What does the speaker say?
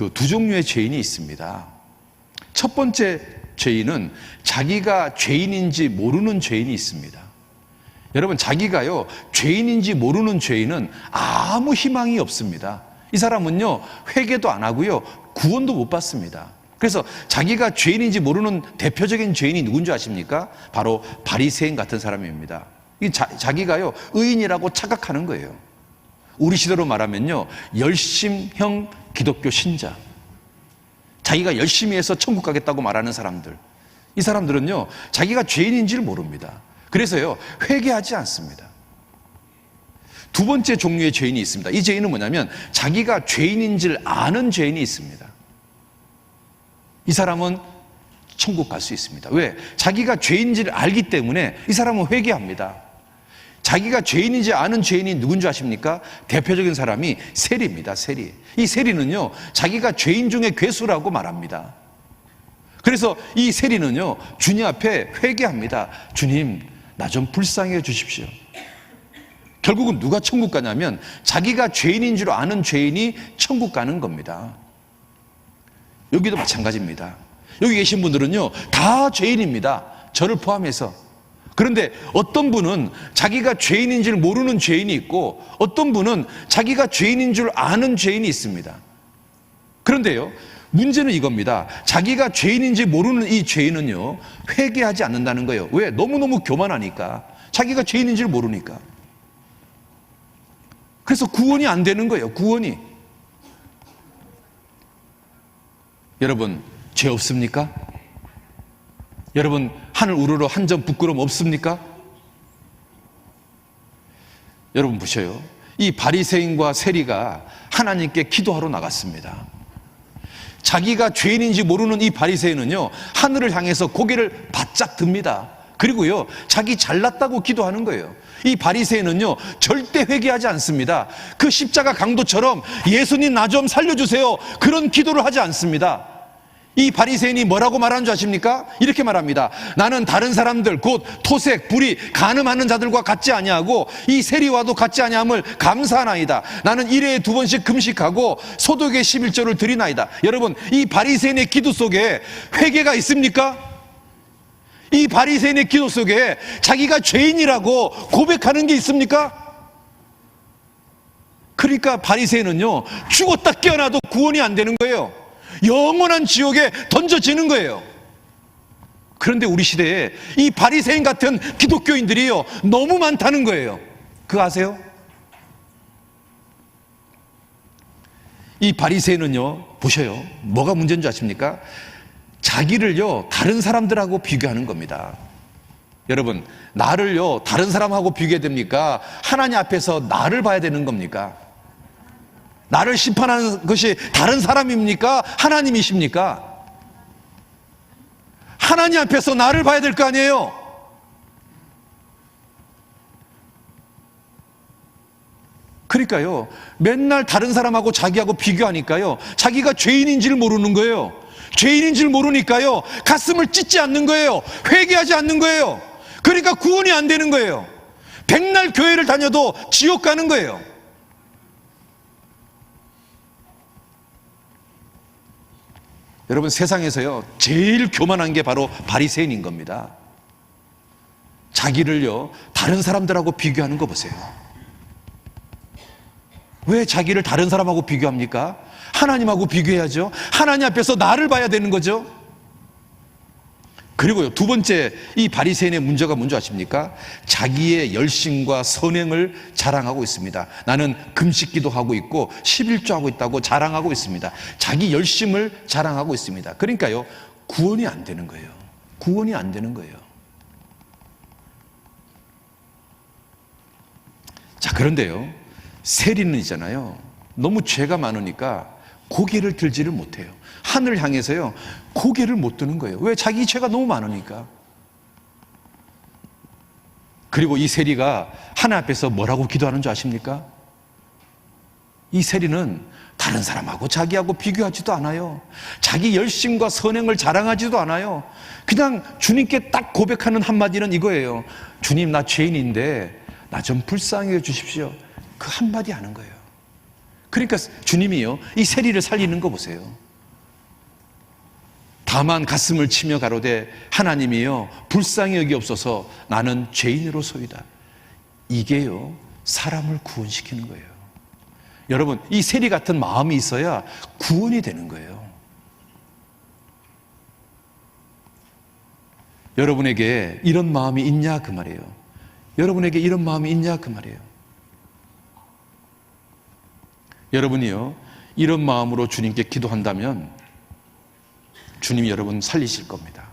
그 두 종류의 죄인이 있습니다. 첫 번째 죄인은 자기가 죄인인지 모르는 죄인이 있습니다. 여러분, 자기가요 죄인인지 모르는 죄인은 아무 희망이 없습니다. 이 사람은요 회개도 안 하고요 구원도 못 받습니다. 그래서 자기가 죄인인지 모르는 대표적인 죄인이 누군지 아십니까? 바로 바리새인 같은 사람입니다. 자기가요 의인이라고 착각하는 거예요. 우리 시대로 말하면요 열심형 기독교 신자, 자기가 열심히 해서 천국 가겠다고 말하는 사람들, 이 사람들은요 자기가 죄인인지를 모릅니다. 그래서요 회개하지 않습니다. 두 번째 종류의 죄인이 있습니다. 이 죄인은 뭐냐면 자기가 죄인인 줄 아는 죄인이 있습니다. 이 사람은 천국 갈 수 있습니다. 왜? 자기가 죄인인지를 알기 때문에 이 사람은 회개합니다. 자기가 죄인인지 아는 죄인이 누군지 아십니까? 대표적인 사람이 세리입니다. 세리. 이 세리는요 자기가 죄인 중에 괴수라고 말합니다. 그래서 이 세리는요 주님 앞에 회개합니다. 주님, 나 좀 불쌍히 해 주십시오. 결국은 누가 천국 가냐면 자기가 죄인인 줄 아는 죄인이 천국 가는 겁니다. 여기도 마찬가지입니다. 여기 계신 분들은요 다 죄인입니다. 저를 포함해서. 그런데 어떤 분은 자기가 죄인인 줄 모르는 죄인이 있고 어떤 분은 자기가 죄인인 줄 아는 죄인이 있습니다. 그런데요 문제는 이겁니다. 자기가 죄인인지 모르는 이 죄인은요 회개하지 않는다는 거예요. 왜? 너무너무 교만하니까. 자기가 죄인인지를 모르니까. 그래서 구원이 안 되는 거예요. 구원이. 여러분, 죄 없습니까? 여러분, 하늘 우러러 한 점 부끄러움 없습니까? 여러분 보셔요. 이 바리새인과 세리가 하나님께 기도하러 나갔습니다. 자기가 죄인인지 모르는 이 바리새인은요 하늘을 향해서 고개를 바짝 듭니다. 그리고요 자기 잘났다고 기도하는 거예요. 이 바리새인은요 절대 회개하지 않습니다. 그 십자가 강도처럼 예수님 나 좀 살려주세요 그런 기도를 하지 않습니다. 이 바리새인이 뭐라고 말하는 줄 아십니까? 이렇게 말합니다. 나는 다른 사람들 곧 토색, 불의, 간음하는 자들과 같지 아니하고 이 세리와도 같지 아니함을 감사하나이다. 나는 1회에 2번씩 금식하고 소득의 11조를 드리나이다. 여러분, 이 바리새인의 기도 속에 회개가 있습니까? 이 바리새인의 기도 속에 자기가 죄인이라고 고백하는 게 있습니까? 그러니까 바리새인은요 죽었다 깨어나도 구원이 안 되는 거예요. 영원한 지옥에 던져지는 거예요. 그런데 우리 시대에 이 바리새인 같은 기독교인들이요 너무 많다는 거예요. 그거 아세요? 이 바리새인은요 보셔요. 뭐가 문제인 줄 아십니까? 자기를요 다른 사람들하고 비교하는 겁니다. 여러분, 나를요 다른 사람하고 비교해야 됩니까? 하나님 앞에서 나를 봐야 되는 겁니까? 나를 심판하는 것이 다른 사람입니까? 하나님이십니까? 하나님 앞에서 나를 봐야 될 거 아니에요? 그러니까요 맨날 다른 사람하고 자기하고 비교하니까요 자기가 죄인인지를 모르는 거예요. 죄인인지를 모르니까요 가슴을 찢지 않는 거예요. 회개하지 않는 거예요. 그러니까 구원이 안 되는 거예요. 백날 교회를 다녀도 지옥 가는 거예요. 여러분, 세상에서요 제일 교만한 게 바로 바리새인인 겁니다. 자기를요 다른 사람들하고 비교하는 거 보세요. 왜 자기를 다른 사람하고 비교합니까? 하나님하고 비교해야죠. 하나님 앞에서 나를 봐야 되는 거죠. 그리고요 두 번째 이 바리새인의 문제가 뭔지 아십니까? 자기의 열심과 선행을 자랑하고 있습니다. 나는 금식기도 하고 있고 11조 하고 있다고 자랑하고 있습니다. 자기 열심을 자랑하고 있습니다. 그러니까요 구원이 안 되는 거예요. 구원이 안 되는 거예요. 자, 그런데요 세리는 있잖아요 너무 죄가 많으니까 고개를 들지를 못해요. 하늘을 향해서요 고개를 못 드는 거예요. 왜? 자기 죄가 너무 많으니까. 그리고 이 세리가 하나님 앞에서 뭐라고 기도하는 줄 아십니까? 이 세리는 다른 사람하고 자기하고 비교하지도 않아요. 자기 열심과 선행을 자랑하지도 않아요. 그냥 주님께 딱 고백하는 한마디는 이거예요. 주님, 나 죄인인데 나 좀 불쌍히 해 주십시오. 그 한마디 하는 거예요. 그러니까 주님이요, 이 세리를 살리는 거 보세요. 다만 가슴을 치며 가로되 하나님이여 불쌍히 여기옵소서 나는 죄인으로소이다. 이게요, 사람을 구원시키는 거예요. 여러분, 이 세리 같은 마음이 있어야 구원이 되는 거예요. 여러분에게 이런 마음이 있냐 그 말이에요. 여러분에게 이런 마음이 있냐 그 말이에요. 여러분이요, 이런 마음으로 주님께 기도한다면 주님이 여러분 살리실 겁니다.